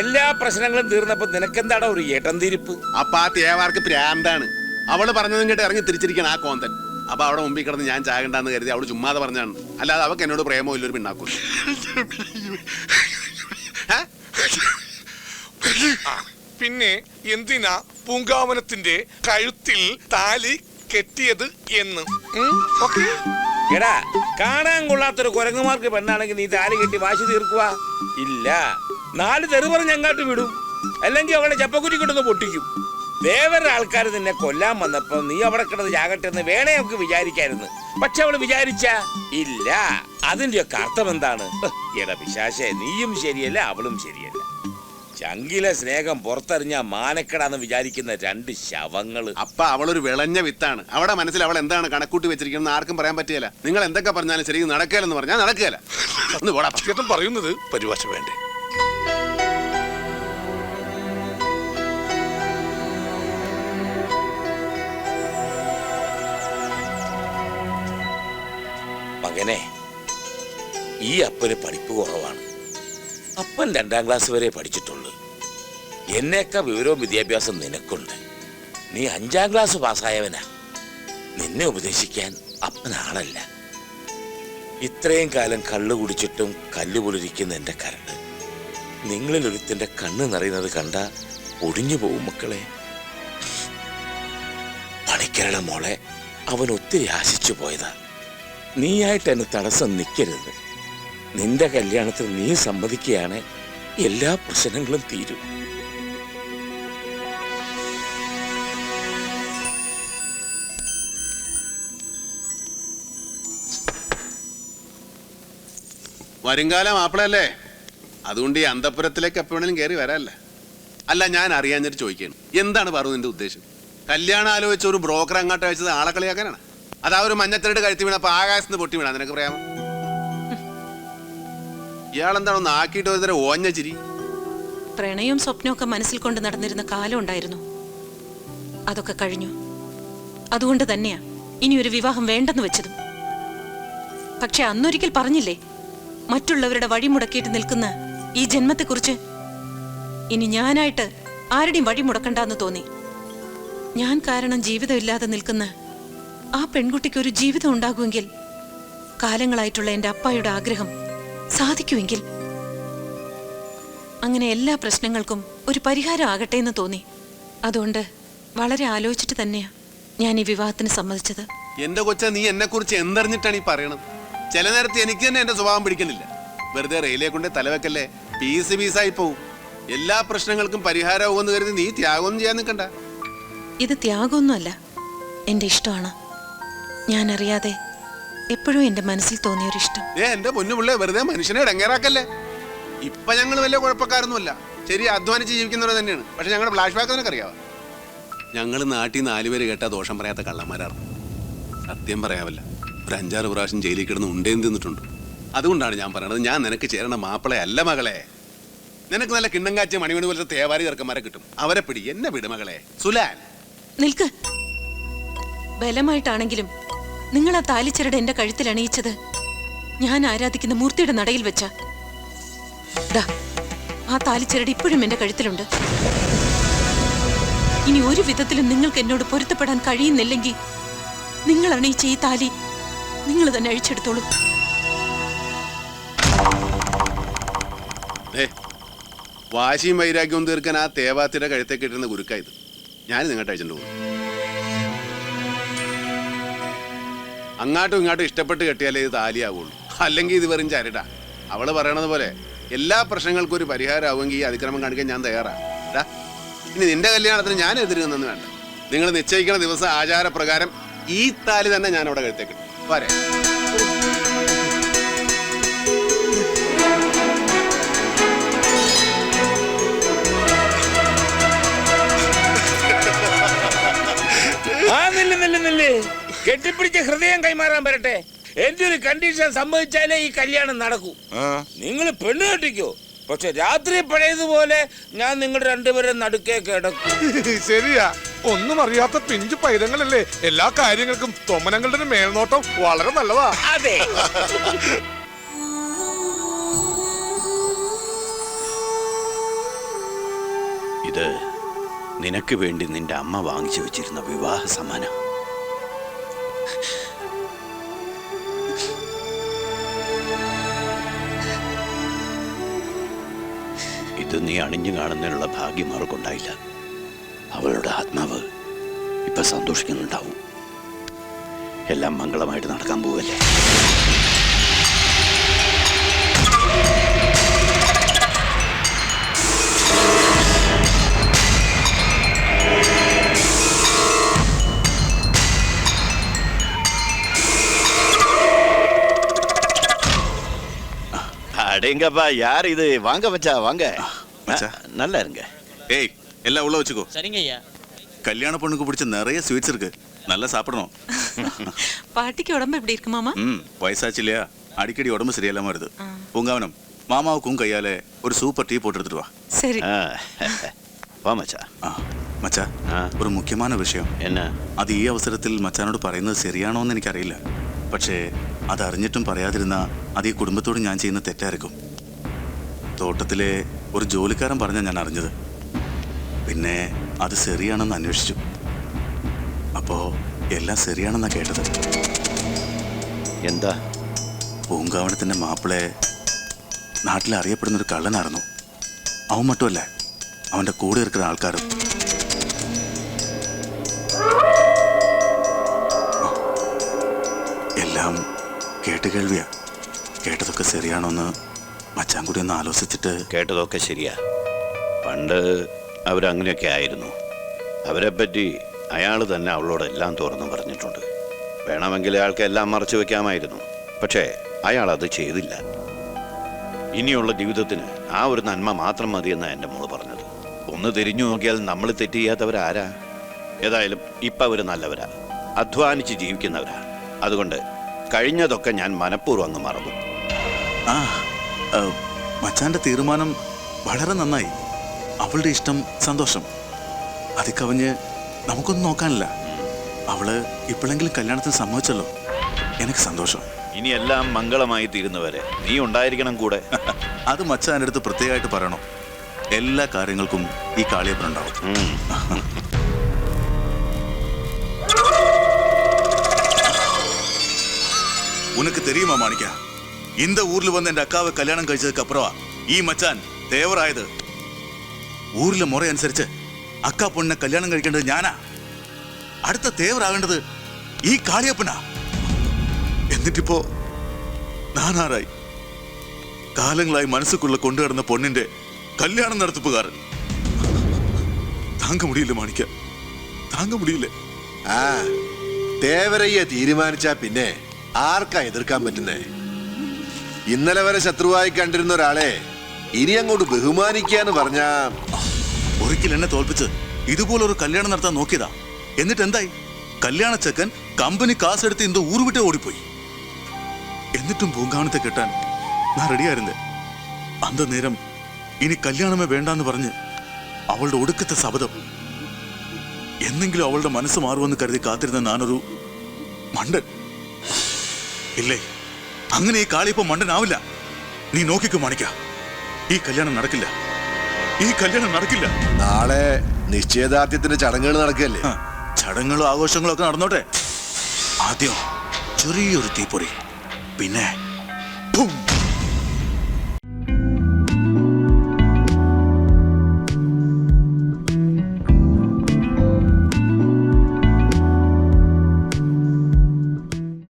എല്ലാ പ്രശ്നങ്ങളും തീർന്നപ്പോ നിനക്കെന്താടാ ഒരു ഏട്ടന്തിരിപ്പ്? അപ്പൊ ആ തേവാർക്ക് പ്രാന്താണ്. അവള് പറഞ്ഞതും കേട്ട് ഇറങ്ങി തിരിച്ചിരിക്കണം ആ കോന്തൻ. അപ്പൊ അവിടെ മുമ്പിൽ കിടന്ന് ഞാൻ ചാകണ്ടെന്ന് കരുതി അവള് ചുമ്മാതെ പറഞ്ഞാണ്. അല്ലാതെ അവക്ക് എന്നോട് പ്രേമോ ഇല്ലൊരു പിണ്ണാക്കും. പിന്നെ എന്തിനാ പൂങ്കാവനത്തിന്റെ കഴുത്തിൽ താലി കെട്ടിയത് എന്ന്? എടാ, കാണാൻ കൊള്ളാത്തൊരു കുരങ്ങുമാർക്ക് പെണ്ണാണെങ്കിൽ നീ താലി കെട്ടി വാശി തീർക്കുക ഇല്ല. 4 തെറി പറഞ്ഞ് അങ്ങാട്ട് വിടും, അല്ലെങ്കിൽ അവളെ ചപ്പക്കുറ്റി കിട്ടുന്ന പൊട്ടിക്കും. വേറെ ആൾക്കാർ നിന്നെ കൊല്ലാൻ വന്നപ്പോ നീ അവിടെ കിടന്ന് ചാകട്ടെ എന്ന് വേണേ നമുക്ക് വിചാരിക്കായിരുന്നു. പക്ഷെ അവള് വിചാരിച്ച ഇല്ല. അതിന്റെ ഒക്കെ അർത്ഥം എന്താണ്? എടാ പിശാശേ, നീയും ശരിയല്ല, അവളും ശരിയല്ല. ചങ്കിലെ സ്നേഹം പുറത്തെറിഞ്ഞ മാനക്കെടാന്ന് വിചാരിക്കുന്ന 2 ശവങ്ങള്. അപ്പൊ അവളൊരു വിളഞ്ഞ വിത്താണ്. അവിടെ മനസ്സിൽ അവൾ എന്താണ് കണക്കൂട്ടി വെച്ചിരിക്കുന്നത് ആർക്കും പറയാൻ പറ്റിയല്ല. നിങ്ങൾ എന്തൊക്കെ പറഞ്ഞാലും ശരി, നടക്കുകയെന്ന് പറഞ്ഞാൽ നടക്കുകയല്ല. ഒന്ന് പോടാ. പറയുന്നത് പരിഭാഷ വേണ്ടേ? മകനെ, ഈ അപ്പന് പഠിപ്പ് കുറവാണ്. അപ്പൻ 2ാം ക്ലാസ് വരെ പഠിച്ചിട്ടുള്ളൂ. എന്നേക്കാ വിവരവും വിദ്യാഭ്യാസം നിനക്കുണ്ട്. നീ 5ാം ക്ലാസ് പാസ്സായവനാ. നിന്നെ ഉപദേശിക്കാൻ അപ്പനാളല്ല. ഇത്രയും കാലം കള്ളു കുടിച്ചിട്ടും കല്ലുപൊളിരിക്കുന്ന എൻ്റെ കരട് നിങ്ങളിൽ ഒരുത്തിൻ്റെ കണ്ണ് നിറയുന്നത് കണ്ട ഒടിഞ്ഞു പോവും മക്കളെ. പണിക്കരുടെ മോളെ അവൻ ഒത്തിരി ആശിച്ചു പോയതാ. നീയായിട്ട് എന്നെ തടസ്സം നിൽക്കരുത്. നിന്റെ കല്യാണത്തിന് നീ സമ്മതിക്കുകയാണ്, എല്ലാ പ്രശ്നങ്ങളും തീരും. വരുംകാലം മാപ്പിളല്ലേ, അതുകൊണ്ട് ഈ അന്തപുരത്തിലേക്ക് എപ്പോഴെങ്കിലും കയറി വരാല്ലേ. അല്ല, ഞാൻ അറിയാഞ്ഞിട്ട് ചോദിക്കുകയാണ്, എന്താണ് പറു നിന്റെ ഉദ്ദേശം? കല്യാണം ആലോചിച്ച ഒരു ബ്രോക്കർ അങ്ങോട്ട് അയച്ചത് ആളെ കളിയാക്കാനാണ്? അതാ ഒരു മഞ്ഞത്തിരട്ട് കഴുത്തി വീണപ്പോ ആകാശത്ത് പൊട്ടി വീണ നിനക്ക് പറയാമോ? ഇയാളെന്താണോ നാക്കിയിട്ട് ഒരു തരം ഓഞ്ഞ ചിരി? പ്രണയവും സ്വപ്നവും മനസ്സിൽ കൊണ്ട് നടന്നിരുന്ന കാലം ഉണ്ടായിരുന്നു. അതൊക്കെ കഴിഞ്ഞു. അതുകൊണ്ട് തന്നെയാ ഇനി ഒരു വിവാഹം വേണ്ടെന്ന് വെച്ചതും. പക്ഷെ അന്നൊരിക്കൽ പറഞ്ഞില്ലേ, മറ്റുള്ളവരുടെ വഴി മുടക്കിയിട്ട് നിൽക്കുന്ന ഈ ജന്മത്തെക്കുറിച്ച്. ഇനി ഞാനായിട്ട് ആരുടെയും വഴി മുടക്കണ്ടെന്ന് തോന്നി. ഞാൻ കാരണം ജീവിതമില്ലാതെ നിൽക്കുന്ന ആ പെൺകുട്ടിക്ക് ഒരു ജീവിതം ഉണ്ടാകുമെങ്കിൽ, കാലങ്ങളായിട്ടുള്ള എൻ്റെ അപ്പായുടെ ആഗ്രഹം സാധിക്കുമെങ്കിൽ, അങ്ങനെ എല്ലാ പ്രശ്നങ്ങൾക്കും ഒരു പരിഹാരം ആകട്ടെ എന്ന് തോന്നി. അതുകൊണ്ട് വളരെ ആലോചിച്ചിട്ട് തന്നെയാ ഞാൻ ഈ വിവാഹത്തിന് സമ്മതിച്ചത്. എന്റെ കൊച്ച, നീ എന്നെ കുറിച്ച് എന്തറിഞ്ഞിട്ടാണ് ഈ പറയണത്? ചില നേരത്തെ എനിക്ക് തന്നെ എന്റെ സ്വഭാവം പിടിക്കുന്നില്ല. വെറുതെ റെയിലേ കൊണ്ട് തലവെക്കല്ലേ, പീസായി പോവും. എല്ലാ പ്രശ്നങ്ങൾക്കും പരിഹാരമാകുമെന്ന് കരുതി നീ ത്യാഗമൊന്നും ചെയ്യാൻ നിൽക്കണ്ട. ഇത് ത്യാഗമൊന്നുമല്ല, എൻ്റെ ഇഷ്ടമാണ്. ഞാൻ അറിയാതെ എപ്പോഴും എൻ്റെ മനസ്സിൽ തോന്നിയൊരു ഇഷ്ടം. എന്റെ പൊന്നുപിള്ളേ, വെറുതെ മനുഷ്യനെ ഇടങ്ങേറാക്കല്ലേ. ഇപ്പൊ ഞങ്ങൾ വലിയ കുഴപ്പക്കാരൊന്നുമല്ല, ശരി, അധ്വാനിച്ച് ജീവിക്കുന്നവർ തന്നെയാണ്. പക്ഷെ ഞങ്ങളുടെ ഫ്ലാഷ് ബാക്ക് നിനക്ക് അറിയാവോ? ഞങ്ങൾ നാട്ടിൽ 4 പേര് കേട്ടാ ദോഷം പറയാത്ത കള്ളന്മാരാണ്. സത്യം പറയാമല്ല, ഒരു 5-6 പ്രാവശ്യം ജയിലിൽ കിടന്ന് ഉണ്ടേന്ന് തിന്നിട്ടുണ്ട്. അതുകൊണ്ടാണ് ഞാൻ പറയണത്, ഞാൻ നിനക്ക് ചേരണ മാപ്പിളെ അല്ല മകളെ. നിനക്ക് നല്ല കിണ്ണം കാച്ചിയ മണിമണി പോലത്തെ തേവാരി ചെറുക്കന്മാരെ കിട്ടും. അവരെ പിടി, എന്നെ വിട് മകളെ. സുലാൻ, നിൽക്ക്. ബലമായിട്ടാണെങ്കിലും നിങ്ങൾ ആ താലിച്ചരട് എന്റെ കഴുത്തിൽ അണിയിച്ചത് ഞാൻ ആരാധിക്കുന്ന മൂർത്തിയുടെ നടയിൽ വെച്ച. ആ താലിച്ചരട് ഇപ്പോഴും എന്റെ കഴുത്തിലുണ്ട്. ഇനി ഒരു വിധത്തിലും നിങ്ങൾക്ക് എന്നോട് പൊരുത്തപ്പെടാൻ കഴിയുന്നില്ലെങ്കിൽ, നിങ്ങൾ അണിയിച്ച ഈ താലി നിങ്ങൾ തന്നെ അഴിച്ചെടുത്തോളൂ. വാശിയും വൈരാഗ്യവും തീർക്കാൻ ആ തേവാത്തിയുടെ കഴുത്തേക്ക് ഇട്ടിരുന്ന ഗുരുക്കായത് ഞാൻ നിങ്ങോട്ട് അയച്ചിട്ട് പോകും. അങ്ങാട്ടും ഇങ്ങോട്ടും ഇഷ്ടപ്പെട്ട് കെട്ടിയാലേ ഇത് താലിയാവുള്ളൂ, അല്ലെങ്കിൽ ഇത് വെറും ചരടാ. അവള് പറയണത് പോലെ എല്ലാ പ്രശ്നങ്ങൾക്കും ഒരു പരിഹാരമാവുമെങ്കിൽ ഈ അതിക്രമം കാണിക്കാൻ ഞാൻ തയ്യാറാണ്. ഇനി നിന്റെ കല്യാണത്തിന് ഞാൻ എതിരുന്നെന്ന് വേണ്ട. നിങ്ങൾ നിശ്ചയിക്കുന്ന ദിവസം ആചാരപ്രകാരം ഈ താലി തന്നെ ഞാൻ അവിടെ കഴുത്തേക്ക് പോരെ. കെട്ടിപ്പിടിച്ച ഹൃദയം കൈമാറാൻ വരട്ടെ. എന്റെ ഒരു കണ്ടീഷൻ സംഭവിച്ചാലേ ഈ കല്യാണം നടക്കൂ. നിങ്ങൾ പെണ്ണ് കെട്ടിക്കോ, പക്ഷെ രാത്രി പഴയതുപോലെ ഞാൻ നിങ്ങൾ രണ്ടുപേരും നടുക്കേ കിടക്കും. ശരിയാ, ഒന്നും അറിയാത്ത പിഞ്ചു പൈതങ്ങളല്ലേ. എല്ലാ കാര്യങ്ങൾക്കും തൊമ്മനങ്ങളുടെ മേൽനോട്ടം വളരെ നല്ലതാ. അതെ. ഇത് നിനക്ക് വേണ്ടി നിന്റെ അമ്മ വാങ്ങിച്ചു വെച്ചിരുന്ന വിവാഹ സമ്മാനം. ഇത് നീ അണിഞ്ഞു കാണുന്നതിനുള്ള ഭാഗ്യം അവർക്കുണ്ടായില്ല. അവളുടെ ആത്മാവ് ഇപ്പൊ സന്തോഷിക്കുന്നുണ്ടാവും. എല്ലാം മംഗളമായിട്ട് നടക്കാൻ പോവല്ലേ. அடேங்கப்பா, யார் இது? வாங்க மச்சா, வாங்க மச்சா. நல்லா இருங்க. ஏய், எல்லாம் உள்ள வச்சுக்கோ. சரிங்க ஐயா. கல்யாண பொண்ணுக்கு பிடிச்ச நிறைய ஸ்வீட்ஸ் இருக்கு, நல்லா சாப்பிடணும். பாட்டிக்கு உடம்பு எப்படி இருக்கு மாமா? வயசாச்சு இல்லையா, அடிக்கடி உடம்பு சரியில்லாம வருது. பூங்காவனம், மாமாவுக்கும் கையால ஒரு சூப்பர் டீ போட்டு எடுத்துட்டு வா. சரி. വാ മച്ചാ. മച്ചാ, ഒരു മുഖ്യமான വിഷയം. എന്നാ? അത് ഈ അവസരത്തിൽ മച്ചാനോട് പറയുന്നത് ശരിയാണോ എന്ന് എനിക്കറിയില്ല. പക്ഷേ അതറിഞ്ഞിട്ടും പറയാതിരുന്ന അത് ഈ കുടുംബത്തോട് ഞാൻ ചെയ്യുന്ന തെറ്റായിരിക്കും. തോട്ടത്തിലെ ഒരു ജോലിക്കാരൻ പറഞ്ഞാൽ ഞാൻ അറിഞ്ഞത്. പിന്നെ അത് ശരിയാണെന്ന് അന്വേഷിച്ചു. അപ്പോൾ എല്ലാം ശരിയാണെന്നാണ് കേട്ടത്. എന്താ? പൂങ്കാവനത്തിൻ്റെ മാപ്പിളെ നാട്ടിൽ അറിയപ്പെടുന്നൊരു കള്ളനായിരുന്നു. അവൻ മറ്റുമല്ല, അവൻ്റെ കൂടെ ഇരിക്കുന്ന ആൾക്കാരും. എല്ലാം കേട്ടുകേൾവിയാ. കേട്ടതൊക്കെ ശരിയാണോന്ന് മച്ചാൻ കൂടി ഒന്ന് ആലോചിച്ചിട്ട്. കേട്ടതൊക്കെ ശരിയാ. പണ്ട് അവരങ്ങനെയൊക്കെ ആയിരുന്നു. അവരെപ്പറ്റി അയാൾ തന്നെ അവളോട് എല്ലാം തുറന്നു പറഞ്ഞിട്ടുണ്ട്. വേണമെങ്കിൽ അയാൾക്ക് എല്ലാം മറച്ചു വെക്കാമായിരുന്നു. പക്ഷേ അയാൾ അത് ചെയ്തില്ല. ഇനിയുള്ള ജീവിതത്തിന് ആ ഒരു നന്മ മാത്രം മതിയെന്നാണ് എൻ്റെ മോള് പറഞ്ഞത്. ഒന്ന് തിരിഞ്ഞു നോക്കിയാൽ നമ്മൾ തെറ്റ് ചെയ്യാത്തവരാരാ? ഏതായാലും ഇപ്പം അവർ നല്ലവരാ, അധ്വാനിച്ച് ജീവിക്കുന്നവരാ. അതുകൊണ്ട് കഴിഞ്ഞതൊക്കെ ഞാൻ മനഃപൂർവ്വം അങ്ങ് മറന്നു. മച്ചാന്റെ തീരുമാനം വളരെ നന്നായി. അവളുടെ ഇഷ്ടം, സന്തോഷം. അത് കവിഞ്ഞ് നമുക്കൊന്നും നോക്കാനില്ല. അവള് ഇപ്പോഴെങ്കിലും കല്യാണത്തിന് സമ്മതിച്ചല്ലോ, എനിക്ക് സന്തോഷം. ഇനി എല്ലാം മംഗളമായി തീരുന്നവരെ നീ ഉണ്ടായിരിക്കണം കൂടെ. അത് മച്ചാൻ്റെ അടുത്ത് പ്രത്യേകമായിട്ട് പറയണം. എല്ലാ കാര്യങ്ങൾക്കും ഈ കാളിയപ്പനുണ്ടാവും. உனக்கு தெரியுமா மாணிக்கா, இந்த ஊர்ல வந்து என் அக்காவை கல்யாணம் കഴിച്ചதுக்கு அப்புறம் ഈ മച്ചാൻ തേവറായത്. ഊരിലെ മുറ അനുസരിച്ച് അക്ക പൊണ്ണെ കല്യാണം കഴിക്കേണ്ടത് ഞാനാ. അടുത്ത തേവറാകേണ്ടത് ഈ കാളിയപ്പനാ. എന്നിട്ടിപ്പോ നാനാറായി. കാലങ്ങളായി മനസ്സുക്കുള്ള കൊണ്ടുകിടന്ന പൊണ്ണിന്റെ കല്യാണം നടത്തിപ്പുകാരൻ. താങ്ക മുടിയില്ല മാണിക്ക, താങ്ക മുടിയില്ല. തേവരയ്യെ തീരുമാനിച്ചാ പിന്നെ ആർക്കാ എതിർക്കാൻ പറ്റുന്നേ? ഇന്നലെ വരെ ശത്രുവായി കണ്ടിരുന്ന ഒരാളെ ഇനി അങ്ങോട്ട് ബഹുമാനിക്കാന്ന് പറഞ്ഞാ. ഒരിക്കൽ എന്നെ തോൽപ്പിച്ച് ഇതുപോലൊരു കല്യാണം നടത്താൻ നോക്കിയതാ. എന്നിട്ട് എന്തായി? കല്യാണ ചെക്കൻ കമ്പനി കാസെടുത്ത് ഇന്ത ഊർ വിട്ടേ ഓടിപ്പോയി. എന്നിട്ടും പൂങ്കാവനത്തെ കെട്ടാൻ ഞാൻ റെഡിയായിരുന്നേ. അന്ത നേരം ഇനി കല്യാണമേ വേണ്ടാന്ന് പറഞ്ഞ് അവളുടെ ഒടുക്കത്തെ ശപഥം. എന്നെങ്കിലും അവളുടെ മനസ്സ് മാറുമെന്ന് കരുതി കാത്തിരുന്ന ഞാനൊരു മണ്ടൻ. ഇല്ലേ, അങ്ങനെ ഈ കാളിയപ്പം മണ്ടനാവില്ല. നീ നോക്കിക്കോ മാണിക്ക, ഈ കല്യാണം നടക്കില്ല, ഈ കല്യാണം നടക്കില്ല. നാളെ നിശ്ചയദാർഢ്യത്തിന്റെ ചടങ്ങുകൾ നടക്കുകയല്ലേ? ചടങ്ങുകളും ആഘോഷങ്ങളും ഒക്കെ നടന്നോട്ടെ. ആദ്യം ചെറിയൊരു തീപ്പൊരി, പിന്നെ